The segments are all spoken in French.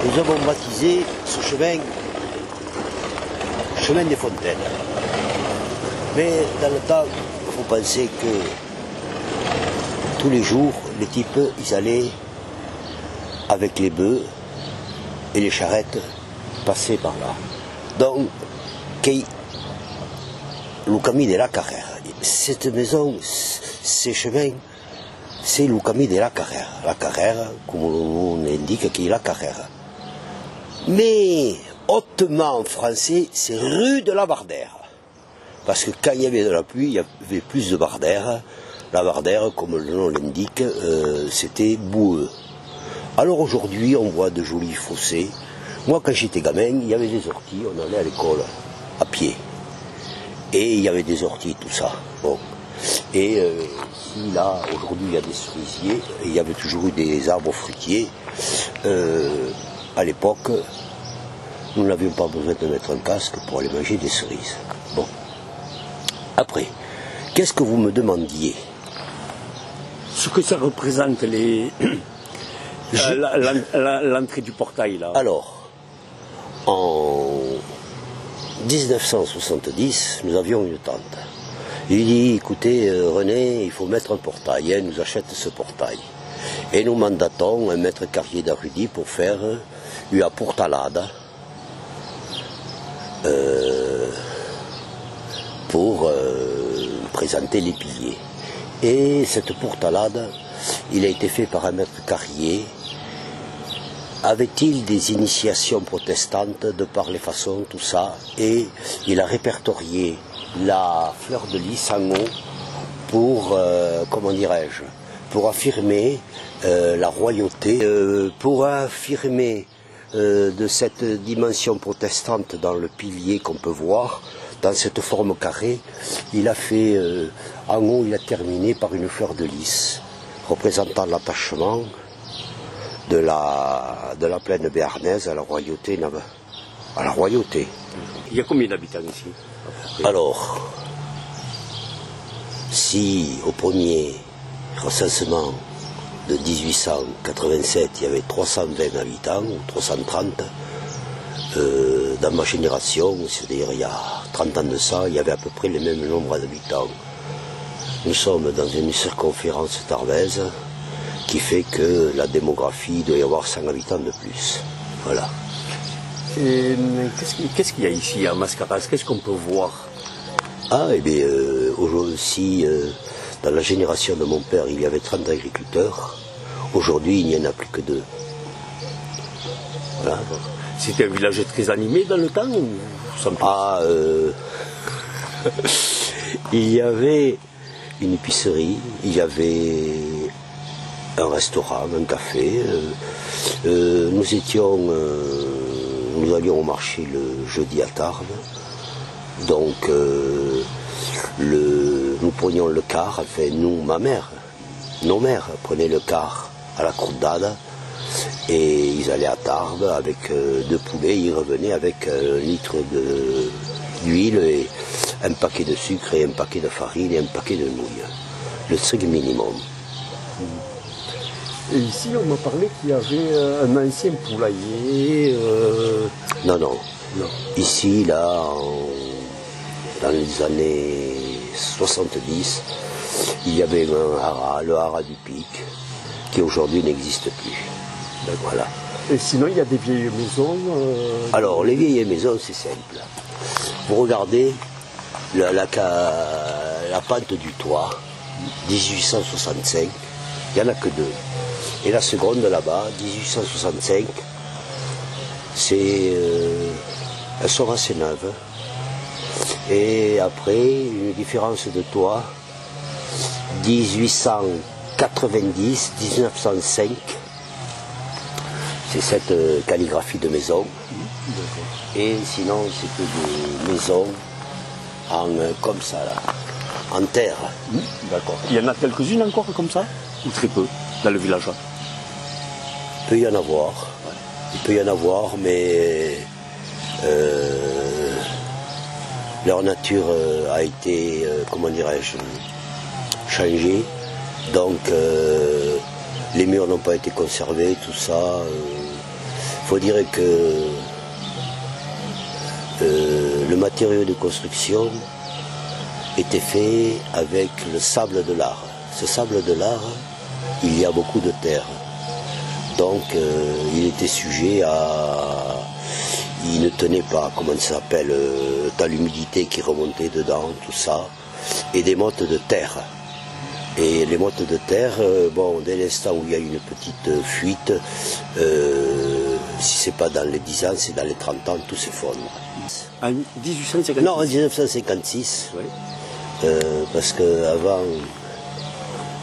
nous avons baptisé ce chemin chemin des Fontaines. Mais dans le temps, il faut penser que tous les jours, les types, ils allaient avec les bœufs et les charrettes passer par là. Donc, le camin de la carrière. Cette maison, ces chemins, c'est le camin de la carrière. La carrière, comme on indique, qui est la carrière. Mais, hautement en français, c'est rue de la Bardère. Parce que quand il y avait de la pluie, il y avait plus de bardère. La bardère, comme le nom l'indique, c'était boueux. Alors aujourd'hui, on voit de jolis fossés. Moi, quand j'étais gamin, il y avait des orties, on allait à l'école à pied. Et il y avait des orties, tout ça. Bon. Et ici, là, aujourd'hui, il y a des cerisiers, et il y avait toujours eu des arbres fruitiers. À l'époque, nous n'avions pas besoin de mettre un casque pour aller manger des cerises. Bon. Après, qu'est-ce que vous me demandiez? Ce que ça représente l'entrée du portail, là. Alors, en 1970, nous avions une tante. Il dit, écoutez, René, il faut mettre un portail, elle nous achète ce portail. Et nous mandatons un maître carrier d'Arudi pour faire une portalade pour présenter les piliers. Et cette portalade, il a été fait par un maître carrier. Avait-il des initiations protestantes de par les façons, tout ça, et il a répertorié la fleur de lys en haut pour, comment dirais-je, pour affirmer la royauté, pour affirmer de cette dimension protestante dans le pilier qu'on peut voir, dans cette forme carrée, il a fait, en haut, il a terminé par une fleur de lys, représentant l'attachement de la plaine béarnaise à la royauté. Il y a combien d'habitants ici? Alors, si au premier recensement de 1887, il y avait 320 habitants, ou 330, dans ma génération, c'est-à-dire il y a 30 ans de ça, il y avait à peu près le même nombre d'habitants. Nous sommes dans une circonférence tarbaise qui fait que la démographie doit y avoir 100 habitants de plus. Voilà. Qu'est-ce qu'il y a ici à Mascarras? Qu'est-ce qu'on peut voir? Ah, eh bien, aujourd'hui, dans la génération de mon père, il y avait 30 agriculteurs. Aujourd'hui, il n'y en a plus que 2. Voilà. C'était un village très animé dans le temps ou sans plus? Ah, il y avait une épicerie, il y avait un restaurant, un café. Nous allions au marché le jeudi à Tarbes. Donc, nous prenions le car, enfin nous, nos mères prenaient le car à la Croûte d'Ade et ils allaient à Tarbes avec 2 poulets, ils revenaient avec 1 litre d'huile et un paquet de sucre et un paquet de farine et un paquet de nouilles. Le strict minimum. Et ici, on m'a parlé qu'il y avait un ancien poulailler. Non. Ici, là, dans les années 70, il y avait un haras, le haras du Pic, qui aujourd'hui n'existe plus. Ben voilà. Et sinon, il y a des vieilles maisons. Alors, les vieilles maisons, c'est simple. Vous regardez la pente du toit, 1865, il n'y en a que 2. Et la seconde là-bas, 1865, elles sont assez neuves. Et après, une différence de toit, 1890, 1905, c'est cette calligraphie de maison. Et sinon, c'était des maisons comme ça, là, en terre. D'accord. Il y en a quelques-unes encore comme ça? Ou très peu, dans le village? Il peut y en avoir. Il peut y en avoir, mais leur nature a été, comment dirais-je, changée. Donc, les murs n'ont pas été conservés, tout ça. faut dire que le matériau de construction était fait avec le sable de l'Ar. Ce sable de l'Ar, il y a beaucoup de terre. Donc il était sujet à... Il ne tenait pas, comment ça s'appelle, dans l'humidité qui remontait dedans, tout ça, et des mottes de terre. Et les mottes de terre, bon, dès l'instant où il y a une petite fuite, si c'est pas dans les 10 ans, c'est dans les 30 ans, tout s'effondre. En 1856? Non, en 1956, Oui. parce qu'avant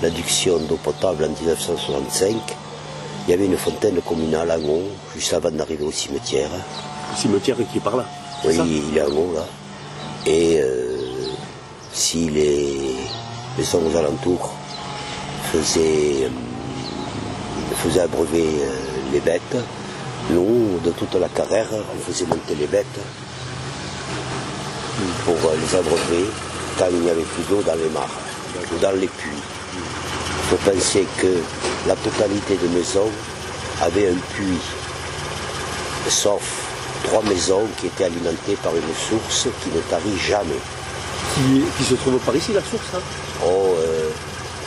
l'adduction d'eau potable en 1965, il y avait une fontaine communale en haut, juste avant d'arriver au cimetière. Le cimetière qui est par là. Oui, ça il est en haut là. Et si les maisons aux alentours faisaient abreuver les bêtes, nous, de toute la carrière, on faisait monter les bêtes pour les abreuver quand il n'y avait plus d'eau dans les mares ou dans les puits. Il faut penser que la totalité des maisons avait un puits, sauf 3 maisons qui étaient alimentées par une source qui ne tarit jamais. qui se trouve par ici, la source,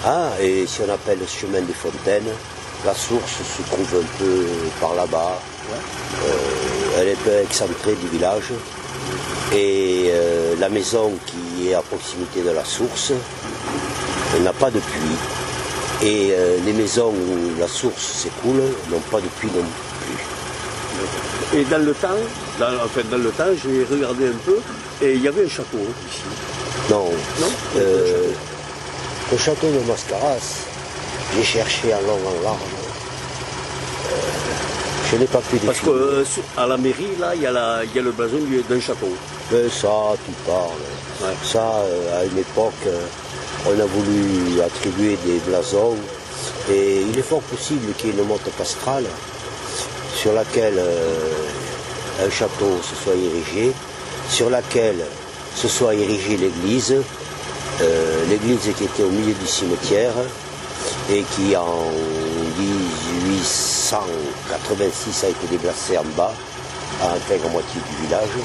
hein? Et si on appelle le chemin des fontaines, la source se trouve un peu par là-bas. Ouais. Elle est un peu excentrée du village. Et la maison qui est à proximité de la source n'a pas de puits. Et les maisons où la source s'écoule n'ont pas de puits non plus. Et dans le temps, j'ai regardé un peu, et il y avait un château ici. Non. Non Le château de Mascaras, j'ai cherché en long en large. Je n'ai pas pu définir. Parce qu'à la mairie, là, il y a le blason d'un château. Mais ça, tu parles. Ouais. Ça, à une époque, on a voulu attribuer des blasons. Et il est fort possible qu'il y ait une motte castrale sur laquelle un château se soit érigé, sur laquelle se soit érigée l'église, l'église qui était au milieu du cimetière et qui en 1886 a été déplacée en bas, à l'intérieur moitié du village.